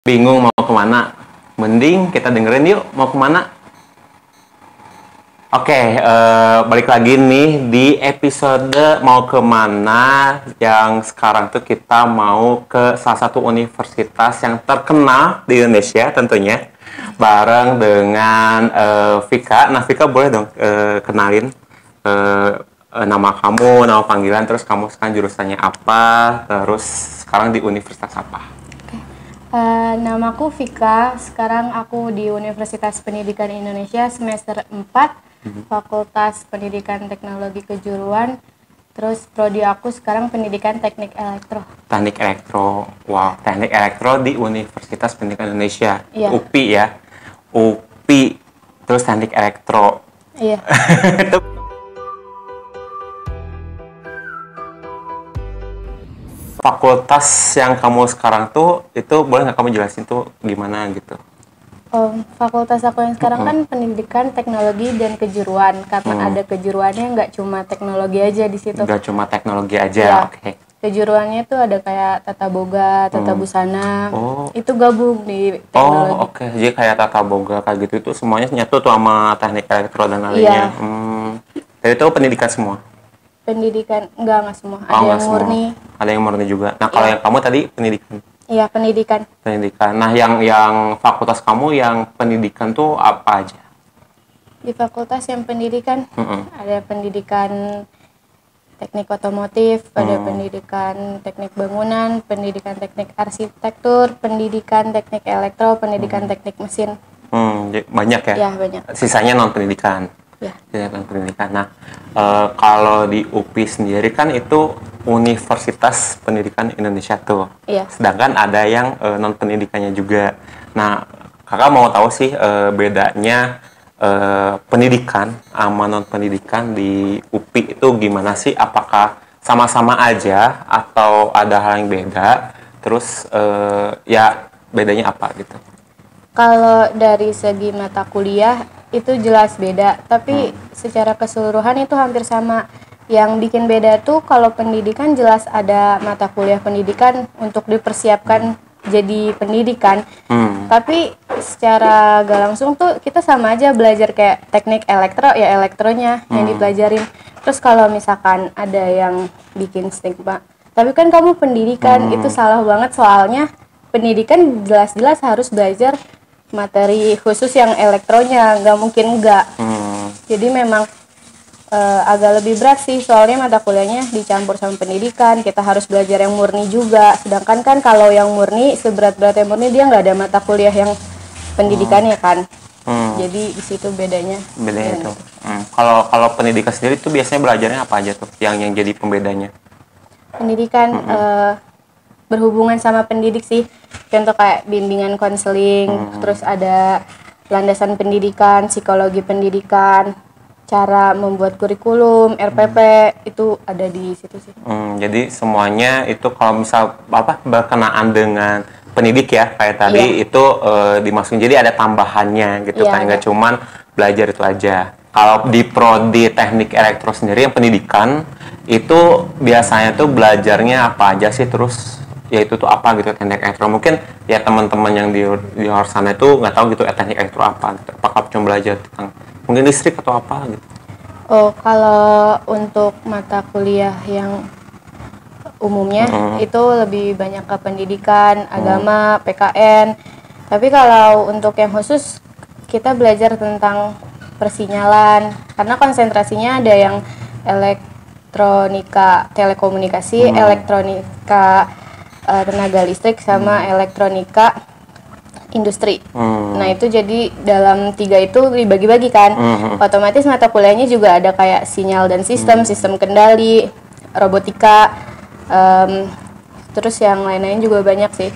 Bingung mau kemana? Mending kita dengerin yuk mau kemana. Oke, balik lagi nih di episode mau kemana yang sekarang tuh kita mau ke salah satu universitas yang terkenal di Indonesia tentunya bareng dengan Vika. Nah Vika boleh dong kenalin nama kamu, nama panggilan, terus kamu sekarang jurusannya apa, terus sekarang di universitas apa? Namaku Vika, sekarang aku di Universitas Pendidikan Indonesia semester 4, Fakultas Pendidikan Teknologi Kejuruan, terus prodi aku sekarang Pendidikan Teknik Elektro. Teknik Elektro, wow, Teknik Elektro di Universitas Pendidikan Indonesia, Iya. UPI ya, UPI, terus Teknik Elektro. Iya. Fakultas yang kamu sekarang tuh, itu boleh nggak kamu jelasin tuh gimana gitu? Fakultas aku yang sekarang kan Pendidikan Teknologi dan Kejuruan, karena ada kejuruannya nggak cuma teknologi aja di situ. Nggak cuma teknologi aja, Iya. oke. Kejuruannya tuh ada kayak tata boga, tata busana, itu gabung di teknologi. Oh, oke. Jadi kayak tata boga kayak gitu itu semuanya nyatu tuh sama teknik elektro dan lainnya. Iya. Jadi itu pendidikan semua. Pendidikan enggak semua, Oh, ada nggak yang semua. murni. Ada yang murni juga. Nah, kalau Iya. yang kamu tadi pendidikan. Iya, pendidikan. Pendidikan. Nah, yang fakultas kamu yang pendidikan tuh apa aja? Di fakultas yang pendidikan ada pendidikan teknik otomotif, ada pendidikan teknik bangunan, pendidikan teknik arsitektur, pendidikan teknik elektro, pendidikan teknik mesin. Banyak ya? Ya, banyak. Sisanya non pendidikan. Ya. Sisanya non pendidikan. Nah, kalau di UPI sendiri kan itu Universitas Pendidikan Indonesia tuh. Iya. Sedangkan ada yang non pendidikannya juga. Nah, kakak mau tahu sih bedanya pendidikan sama non pendidikan di UPI itu gimana sih? Apakah sama-sama aja atau ada hal yang beda? Terus ya bedanya apa gitu? Kalau dari segi mata kuliah itu jelas beda, tapi secara keseluruhan itu hampir sama. Yang bikin beda tuh kalau pendidikan jelas ada mata kuliah pendidikan untuk dipersiapkan jadi pendidikan. Tapi secara gak langsung tuh kita sama aja belajar kayak teknik elektro ya elektronya yang dipelajarin. Terus kalau misalkan ada yang bikin stigma, tapi kan kamu pendidikan, itu salah banget soalnya pendidikan jelas-jelas harus belajar materi khusus yang elektronya, nggak mungkin enggak. Jadi memang agak lebih berat sih, soalnya mata kuliahnya dicampur sama pendidikan, kita harus belajar yang murni juga. Sedangkan kan kalau yang murni, seberat-beratnya murni, dia nggak ada mata kuliah yang pendidikannya kan. Jadi di situ bedanya. Bedanya itu. Kalau pendidikan sendiri tuh biasanya belajarnya apa aja tuh yang jadi pembedanya? Pendidikan berhubungan sama pendidik sih. Contoh kayak bimbingan konseling, terus ada landasan pendidikan, psikologi pendidikan, cara membuat kurikulum, RPP, itu ada di situ sih. Jadi semuanya itu kalau misal berkenaan dengan pendidik ya kayak tadi itu dimasukin, jadi ada tambahannya gitu Iya, kan, nggak ada. cuman belajar itu aja. Kalau di prodi teknik elektro sendiri yang pendidikan itu biasanya tuh belajarnya apa aja sih, terus ya itu tuh apa gitu teknik elektro, mungkin ya teman-teman yang di luar sana itu nggak tahu gitu teknik elektro apa gitu. Apakah cuma belajar tentang mungkin listrik atau apa gitu? Oh, kalau untuk mata kuliah yang umumnya itu lebih banyak ke pendidikan, agama, PKN. Tapi kalau untuk yang khusus kita belajar tentang persinyalan, karena konsentrasinya ada yang elektronika telekomunikasi, elektronika tenaga listrik, sama elektronika industri. Nah itu jadi dalam 3 itu dibagi-bagi kan. Otomatis mata kuliahnya juga ada kayak sinyal dan sistem, sistem kendali, robotika, terus yang lain-lain juga banyak sih.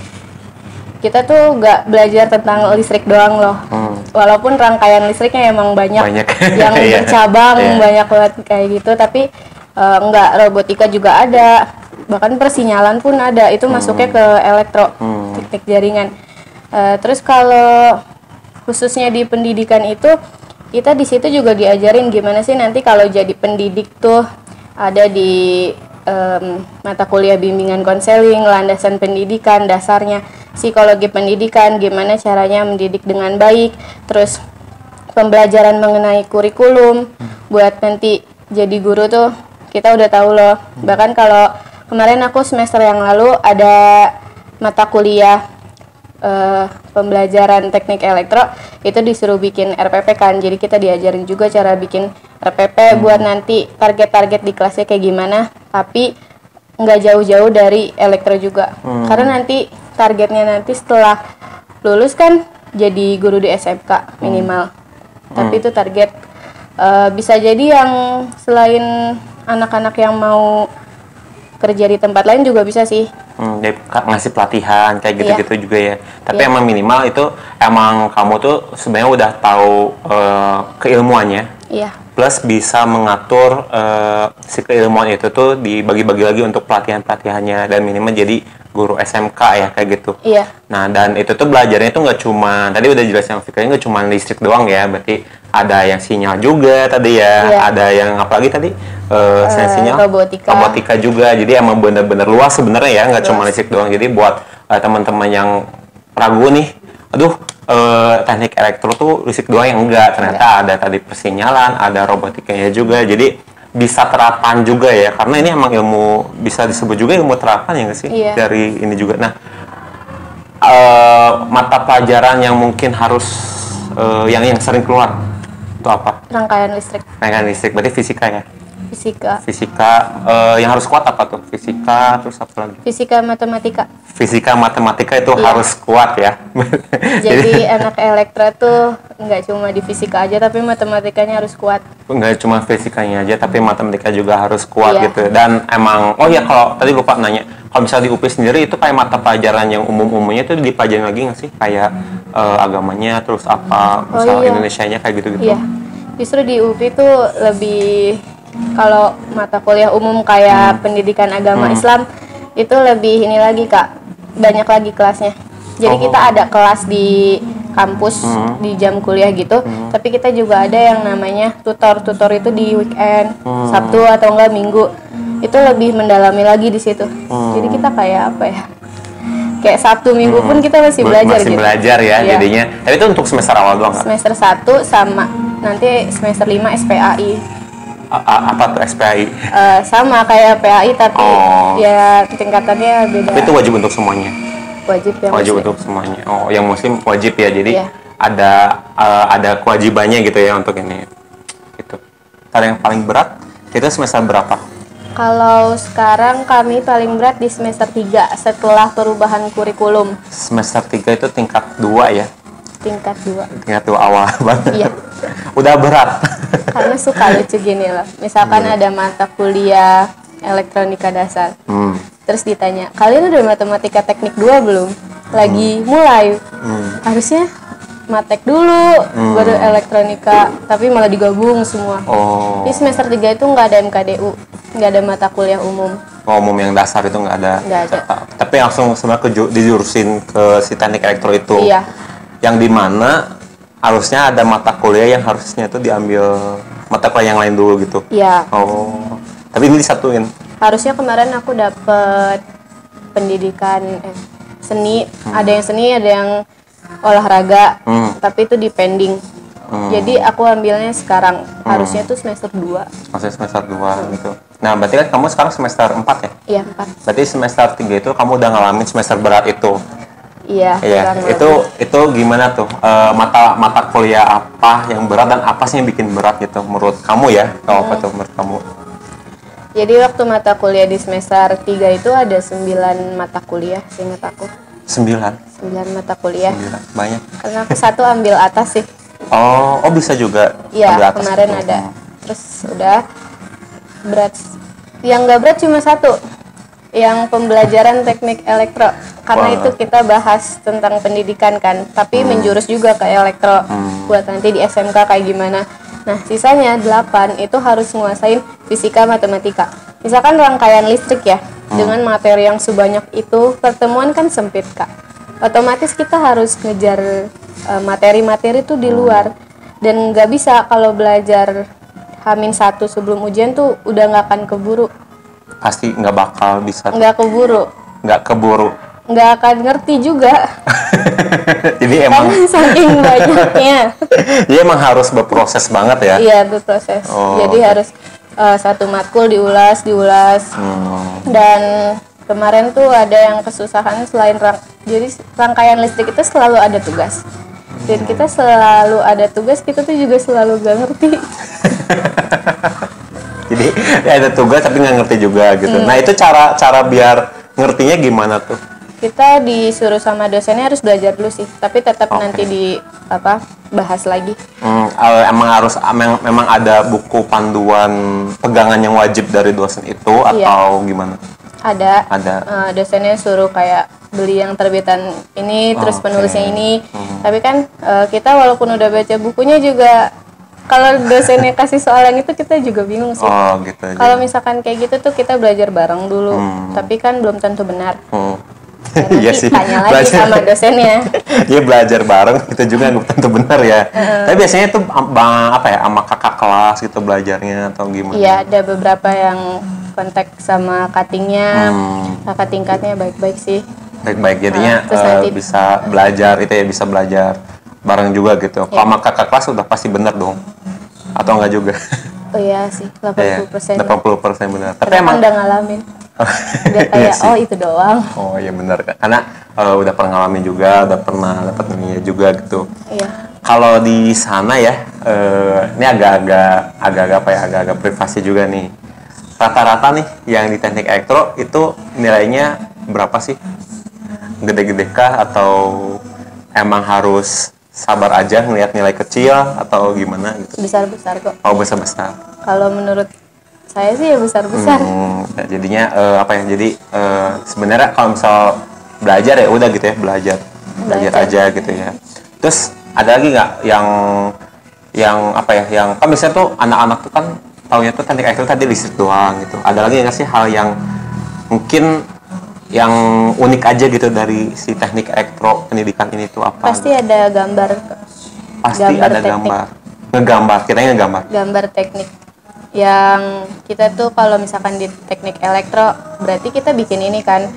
Kita tuh nggak belajar tentang listrik doang loh. Walaupun rangkaian listriknya emang banyak. Yang bercabang, banyak banget kayak gitu, tapi nggak, robotika juga ada. Bahkan persinyalan pun ada, itu masuknya ke elektro, teknik jaringan. Terus kalau khususnya di pendidikan itu, kita di situ juga diajarin gimana sih nanti kalau jadi pendidik tuh. Ada di mata kuliah bimbingan konseling, landasan pendidikan, dasarnya. psikologi pendidikan, gimana caranya mendidik dengan baik, terus pembelajaran mengenai kurikulum buat nanti jadi guru tuh kita udah tahu loh. Bahkan kalau kemarin aku semester yang lalu ada mata kuliah pembelajaran teknik elektro, itu disuruh bikin RPP kan, jadi kita diajarin juga cara bikin RPP buat nanti target-target di kelasnya kayak gimana, tapi nggak jauh-jauh dari elektro juga. Karena nanti targetnya nanti setelah lulus kan jadi guru di SMK minimal, tapi itu target. Bisa jadi yang selain anak-anak yang mau kerja di tempat lain juga bisa sih. Ngasih pelatihan kayak gitu-gitu juga ya. Tapi emang minimal itu emang kamu tuh sebenarnya udah tahu keilmuannya. Iya. Plus bisa mengatur si keilmuan itu tuh dibagi-bagi lagi untuk pelatihan-pelatihannya, dan minimal jadi guru SMK ya kayak gitu. Iya. Nah, dan itu tuh belajarnya tuh nggak cuma, tadi udah jelas yang Fikranya nggak cuma listrik doang ya, berarti ada yang sinyal juga tadi ya, ada yang apalagi tadi sinyal robotika juga. Jadi emang bener-bener luas sebenarnya ya, nggak cuma listrik doang. Jadi buat teman-teman yang ragu nih, aduh teknik elektro tuh listrik doang, yang enggak, ternyata ada tadi persinyalan, ada robotikanya juga, jadi bisa terapan juga ya, karena ini emang ilmu, bisa disebut juga ilmu terapan ya nggak sih? Dari ini juga. Nah, mata pelajaran yang mungkin harus yang sering keluar itu apa? Rangkaian listrik, berarti fisika ya? Fisika yang harus kuat apa tuh? Fisika, terus apa lagi? Fisika matematika itu harus kuat ya. Jadi anak elektro tuh nggak cuma di fisika aja, tapi matematikanya harus kuat. Nggak cuma fisikanya aja, tapi matematika juga harus kuat gitu. Dan emang, kalau tadi lupa nanya, kalau misalnya di UPI sendiri itu kayak mata pelajaran yang umum-umumnya itu dipelajarin lagi nggak sih? Kayak agamanya, terus apa, misalnya Indonesianya kayak gitu-gitu? Iya, justru di UPI tuh lebih, kalau mata kuliah umum kayak pendidikan agama Islam itu lebih ini lagi Kak, banyak lagi kelasnya. Jadi kita ada kelas di kampus di jam kuliah gitu, tapi kita juga ada yang namanya tutor itu di weekend, Sabtu atau enggak Minggu. Itu lebih mendalami lagi di situ. Jadi kita kayak apa ya? Kayak Sabtu Minggu pun kita masih belajar gitu. Belajar ya jadinya. Tapi itu untuk semester awal doang kan? Semester 1 sama nanti semester 5 SPAI. Apa tuh SPAI? Sama kayak PAI tapi ya tingkatannya beda. Tapi itu wajib untuk semuanya? Wajib untuk semuanya. Yang muslim wajib ya, jadi ada kewajibannya gitu ya untuk ini. Gitu. Kalau yang paling berat itu semester berapa? Kalau sekarang kami paling berat di semester 3 setelah perubahan kurikulum. Semester 3 itu tingkat 2 ya? Tingkat 2 awal banget. Iya. Udah berat. Karena suka lucu gini loh. Misalkan ada mata kuliah elektronika dasar. Terus ditanya, kalian udah matematika teknik 2 belum? Lagi mulai. Harusnya matek dulu, baru elektronika, tapi malah digabung semua. Di semester 3 itu nggak ada MKDU, nggak ada mata kuliah umum. Umum yang dasar itu nggak ada. Nggak ada. Tapi langsung sebenarnya dijurusin ke si teknik elektro itu. Iya. Yang dimana harusnya ada mata kuliah yang harusnya itu diambil mata kuliah yang lain dulu gitu. Iya. Tapi ini disatuin. Harusnya kemarin aku dapet pendidikan seni, ada yang seni, ada yang olahraga, tapi itu depending. Jadi aku ambilnya sekarang, harusnya tuh semester 2. Masih semester 2 gitu. Nah, berarti kan kamu sekarang semester 4 ya? Iya, 4. Berarti semester 3 itu kamu udah ngalamin semester berat itu. Iya. Itu gimana tuh? Mata kuliah apa yang berat dan apa sih yang bikin berat gitu menurut kamu ya? Apa tuh menurut kamu? Jadi waktu mata kuliah di semester 3 itu ada 9 mata kuliah, seingat aku. 9 mata kuliah. 9, banyak. Karena aku satu ambil atas sih. Bisa juga. Iya, kemarin itu ada. Terus udah berat. Yang nggak berat cuma satu. Yang pembelajaran teknik elektro. Karena itu kita bahas tentang pendidikan kan, tapi menjurus juga ke elektro. Buat nanti di SMK kayak gimana. Nah, sisanya 8 itu harus nguasain fisika matematika. Misalkan rangkaian listrik ya, dengan materi yang sebanyak itu, pertemuan kan sempit Kak. Otomatis kita harus ngejar materi-materi itu di luar. Dan nggak bisa kalau belajar H-1 sebelum ujian tuh udah nggak akan keburu. Pasti nggak bakal bisa. Nggak keburu. nggak akan ngerti juga. Jadi emang Karena saking banyaknya. jadi emang harus berproses banget ya. Iya, berproses. Oh, Jadi oke. harus satu matkul diulas. Dan kemarin tuh ada yang kesusahan selain jadi rangkaian listrik itu selalu ada tugas. Dan kita selalu ada tugas, kita tuh juga selalu gak ngerti. Jadi ada tugas tapi nggak ngerti juga gitu. Nah itu cara biar ngertinya gimana tuh? Kita disuruh sama dosennya harus belajar dulu sih, tapi tetap Oke. nanti bahas lagi. Emang harus memang ada buku panduan pegangan yang wajib dari dosen itu atau gimana? Ada. Ada. Dosennya suruh kayak beli yang terbitan ini, terus Oke. penulisnya ini. Tapi kan kita walaupun udah baca bukunya juga, kalau dosennya kasih soal yang itu kita juga bingung sih. Oh gitu. Kalau misalkan kayak gitu tuh kita belajar bareng dulu, tapi kan belum tentu benar. Ya, nanti Iya sih. tanya lagi sama dosennya. Dia belajar bareng itu juga nggak tentu benar ya. Tapi biasanya tuh apa ya, sama kakak kelas gitu belajarnya atau gimana? Iya, ada beberapa yang kontak sama cuttingnya, kakak tingkatnya baik-baik sih. Baik-baik, jadinya Terus nanti bisa belajar itu ya, bisa belajar bareng juga gitu. Kalau sama kakak kelas udah pasti benar dong, atau enggak juga? oh iya sih, 80%. 80% benar. Tapi Karena emang kan udah ngalamin. Udah Iya kayak sih. oh itu doang. Oh iya benar kan, karena udah pernah ngalamin juga, udah pernah dapat ininya juga gitu. Iya. Kalau di sana ya, ini agak-agak privasi juga nih. Rata-rata nih yang di teknik elektro itu nilainya berapa sih? Gede-gede kah atau emang harus sabar aja ngelihat nilai kecil atau gimana gitu? Besar-besar kok. Oh besar-besar. Kalau menurut saya sih ya besar-besar. Ya, jadinya Jadi sebenarnya kalau misal belajar ya udah gitu ya, belajar aja gitu ya. Terus ada lagi nggak yang kan biasanya tuh anak-anak tuh kan taunya tuh teknik elektro tadi listrik doang gitu. Ada lagi nggak sih hal yang mungkin yang unik aja gitu dari si teknik elektro pendidikan ini tuh apa? Pasti ada gambar. Pasti gambar ada teknik. gambar. Ngegambar, kita ngegambar. Gambar teknik. Yang kita tuh kalau misalkan di teknik elektro berarti kita bikin ini kan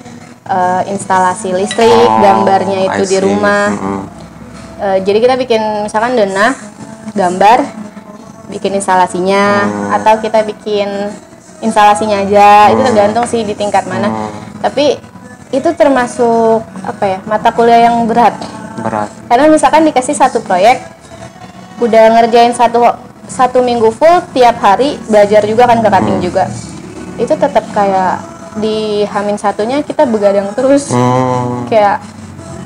instalasi listrik, gambarnya itu I di see. rumah. Jadi kita bikin misalkan denah, gambar, bikin instalasinya, atau kita bikin instalasinya aja. Itu tergantung sih di tingkat mana. Tapi itu termasuk mata kuliah yang berat. Karena misalkan dikasih satu proyek, udah ngerjain satu minggu full, tiap hari belajar juga kan, ke cutting juga. Itu tetap kayak di H-1-nya kita begadang terus. Kayak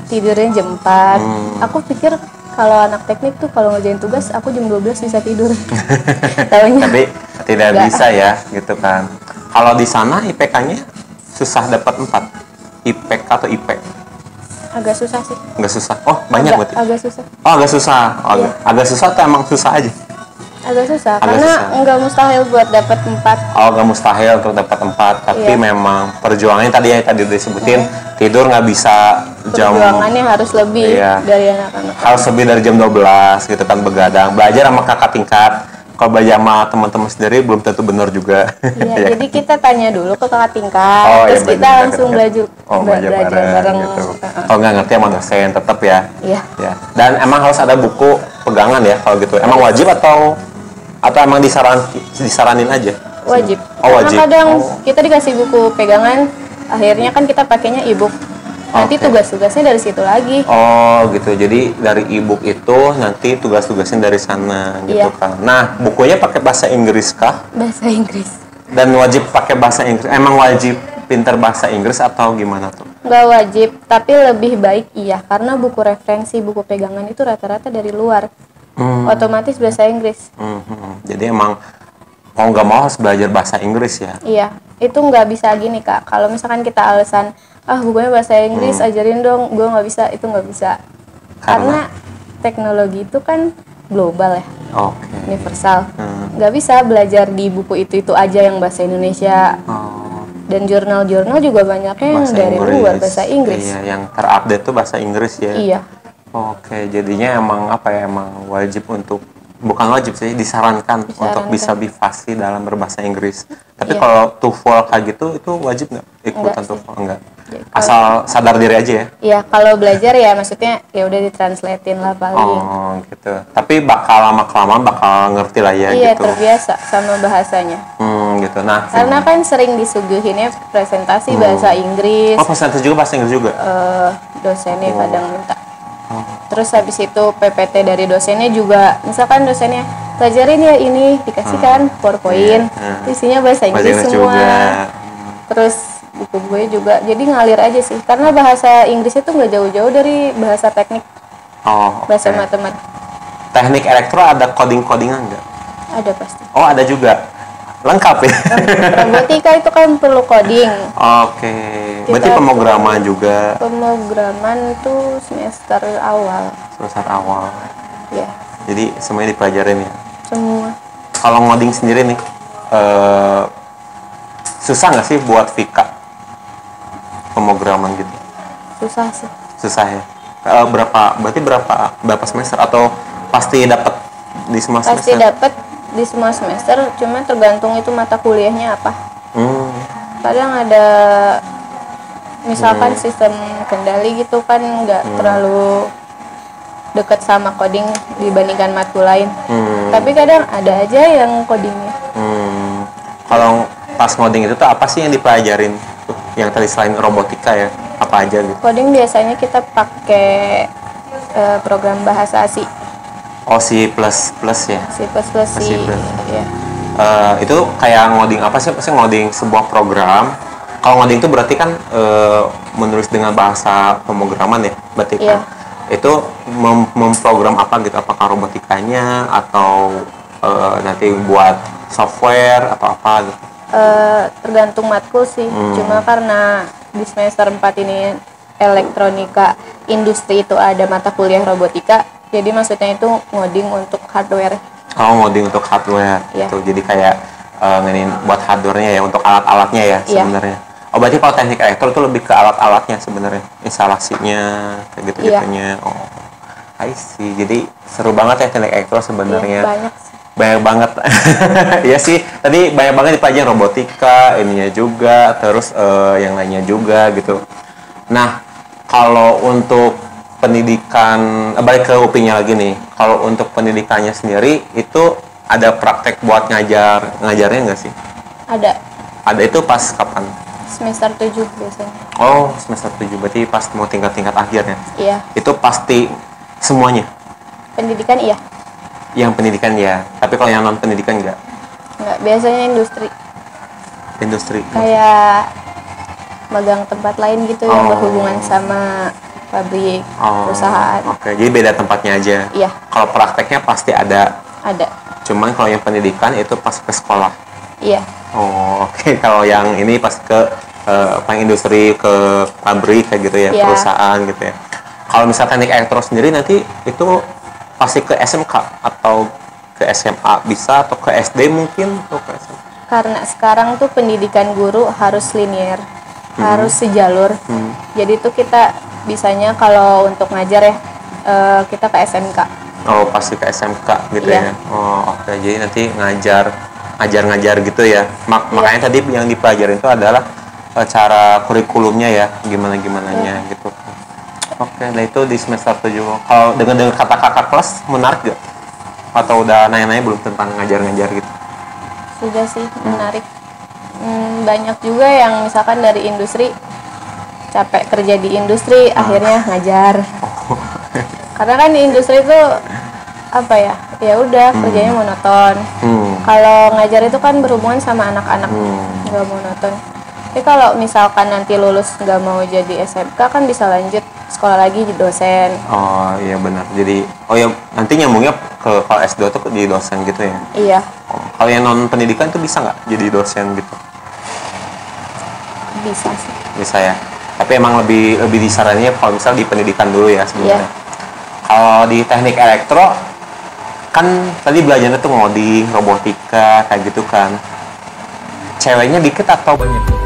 tidurnya jam 4. Aku pikir kalau anak teknik tuh kalau ngerjain tugas aku jam 12 bisa tidur. Taunya Tapi tidak Nggak. bisa ya gitu kan. Kalau di sana IPK-nya susah dapat 4. IPK atau IP? agak susah sih. Nggak susah. Oh, banyak berarti. Agak susah. Oh, agak susah. Oh, Iya. agak susah atau emang susah aja? Agak susah Agak karena susah. nggak mustahil buat dapat 4. Oh, nggak mustahil untuk dapat 4, tapi Iya. memang perjuangannya tadi disebutin, tidur nggak bisa jam, Perjuangannya harus lebih Iya. dari anak-anak. harus lebih dari jam 12 gitu kan, begadang. Belajar sama kakak tingkat. Kalau belajar sama teman-teman sendiri belum tentu benar juga. Iya, Ya. jadi kita tanya dulu ke kakak tingkat, Oh, terus iya, kita belajar langsung dekat-dekat. belajar, belajar bareng. gitu. Kalau nggak ngerti sama dosen tetap ya. Iya. Ya. Dan emang harus ada buku pegangan ya kalau gitu. Emang wajib atau emang disaranin aja? Wajib. Oh, Karena wajib. kadang Oh. kita dikasih buku pegangan, akhirnya kan kita pakainya e-book. Nanti Oke. tugas-tugasnya dari situ lagi. Oh gitu, jadi dari e-book itu nanti tugas-tugasnya dari sana gitu Iya. kan. Nah, bukunya pakai bahasa Inggris kah? Bahasa Inggris. Dan wajib pakai bahasa Inggris? Emang wajib pinter bahasa Inggris atau gimana tuh? Nggak wajib, tapi lebih baik iya. Karena buku referensi, buku pegangan itu rata-rata dari luar. Otomatis bahasa Inggris. Jadi emang mau nggak mau harus belajar bahasa Inggris ya? Iya, itu nggak bisa gini Kak. Kalau misalkan kita alasan, bukunya bahasa Inggris, ajarin dong, gue nggak bisa, itu nggak bisa. Karena teknologi itu kan global ya, Oke. universal. Nggak bisa belajar di buku itu aja yang bahasa Indonesia. Oh, Dan jurnal-jurnal juga banyaknya yang bahasa dari Inggris. luar, bahasa Inggris. Iya, yang terupdate tuh bahasa Inggris ya? Iya, Oke, jadinya emang emang wajib untuk, bukan wajib sih, disarankan untuk bisa lebih fasih dalam berbahasa Inggris. Tapi Iya. kalau TOEFL kayak gitu, itu wajib nggak ikutan Enggak sih. TOEFL? Enggak. Asal sadar diri aja ya. Iya, kalau belajar ya maksudnya ya udah ditranslatein lah paling. Oh gitu. Tapi bakal lama-kelamaan bakal ngerti lah ya iya, gitu. terbiasa sama bahasanya. Gitu. Nah, Karena kan sering disuguhinnya presentasi bahasa Inggris. Oh, presentasi juga bahasa Inggris juga? Dosennya kadang minta. Terus habis itu PPT dari dosennya juga, misalkan dosennya pelajarin ya ini, dikasihkan PowerPoint, isinya bahasa Inggris semua. Juga. Terus buku gue juga, jadi ngalir aja sih. Karena bahasa Inggris itu nggak jauh-jauh dari bahasa teknik, bahasa matematik. Teknik elektro ada coding-codingan nggak? Ada pasti. Oh, ada juga. Lengkap ya? Robotika itu kan perlu coding. Oke. Berarti pemrograman juga? Pemrograman itu semester awal. Semester awal. Ya. Jadi semuanya dipelajarin ya? Semua. Kalau ngoding sendiri nih, susah nggak sih buat Vika? Pemrograman gitu? Susah sih. Susah ya? Berarti berapa semester? Atau pasti dapat di semua semester? Pasti dapat di semua semester, cuma tergantung itu mata kuliahnya apa. Kadang ada misalkan sistem kendali gitu kan nggak terlalu dekat sama coding dibandingkan matkul lain. Tapi kadang ada aja yang codingnya. Kalau pas ngoding itu tuh apa sih yang dipelajarin tuh? Yang tadi selain robotika ya, apa aja gitu? Coding biasanya kita pakai program bahasa ASI. Oh, C++ ya? C++ sih. Ya. Itu kayak ngoding apa sih? Pasti ngoding sebuah program. Kalau ngoding itu berarti kan menulis dengan bahasa pemrograman ya? Berarti kan itu memprogram apa gitu? Apakah robotikanya atau nanti buat software atau apa gitu? Tergantung matkul sih. Cuma karena di semester 4 ini elektronika industri itu ada mata kuliah robotika. Jadi maksudnya itu ngoding untuk hardware. Oh, ngoding untuk hardware. Gitu. Jadi kayak nginin buat hardware-nya ya, untuk alat-alatnya ya sebenarnya. Oh, berarti kalau teknik elektro itu lebih ke alat-alatnya sebenarnya, instalasinya kayak gitu-gitunya. Oh, I see. Jadi seru banget ya teknik elektro sebenarnya. Banyak sih. Banyak banget. Iya sih, tadi banyak banget dipelajarin robotika, ininya juga, terus yang lainnya juga gitu. Nah, kalau untuk pendidikan, balik ke UPI-nya lagi nih. Kalau untuk pendidikannya sendiri itu ada praktek buat ngajarnya nggak sih? Ada. Ada, itu pas kapan? Semester 7 biasanya. Oh, semester 7, berarti pas mau tingkat-tingkat akhir ya? Iya. Itu pasti semuanya? Pendidikan iya. Yang pendidikan ya, tapi kalau yang non pendidikan nggak? Nggak, biasanya industri. Industri? Kayak magang tempat lain gitu yang berhubungan sama pabrik, perusahaan. Oke, jadi beda tempatnya aja. Iya. Kalau prakteknya pasti ada. Ada. Cuman kalau yang pendidikan itu pas ke sekolah. Iya. Oh, oke. Kalau yang ini pas ke industri, ke pabrik kayak gitu ya, perusahaan gitu ya. Kalau misalnya teknik elektro sendiri nanti itu pasti ke SMK atau ke SMA bisa, atau ke SD mungkin, atau ke SMA? Karena sekarang tuh pendidikan guru harus linear, harus sejalur. Jadi tuh kita bisanya kalau untuk ngajar ya kita ke SMK. Oh, pasti ke SMK gitu ya. Oh, oke. Jadi nanti ngajar gitu ya. Makanya tadi yang dipelajarin itu adalah cara kurikulumnya ya, gimana-gimananya gitu. Oke, nah itu di semester 7. Kalau dengar kata kakak kelas menarik gak? Atau udah nanya-nanya belum tentang ngajar-ngajar gitu? Sudah sih, menarik. Banyak juga yang misalkan dari industri capek kerja di industri, akhirnya ngajar. Karena kan di industri itu apa ya? Ya udah kerjanya monoton. Kalau ngajar itu kan berhubungan sama anak-anak, nggak monoton. Tapi kalau misalkan nanti lulus nggak mau jadi SMK kan bisa lanjut sekolah lagi jadi dosen. Oh iya benar. Jadi nanti nyambungnya ke kalau S2 tuh jadi dosen gitu ya? Iya. Kalau yang non pendidikan tuh bisa nggak jadi dosen gitu? Bisa sih. Bisa ya. Tapi emang lebih disaraninnya kalau misal di pendidikan dulu ya sebenarnya. Kalau di teknik elektro kan tadi belajarnya tuh ngoding, robotika kayak gitu kan. Ceweknya dikit atau banyak?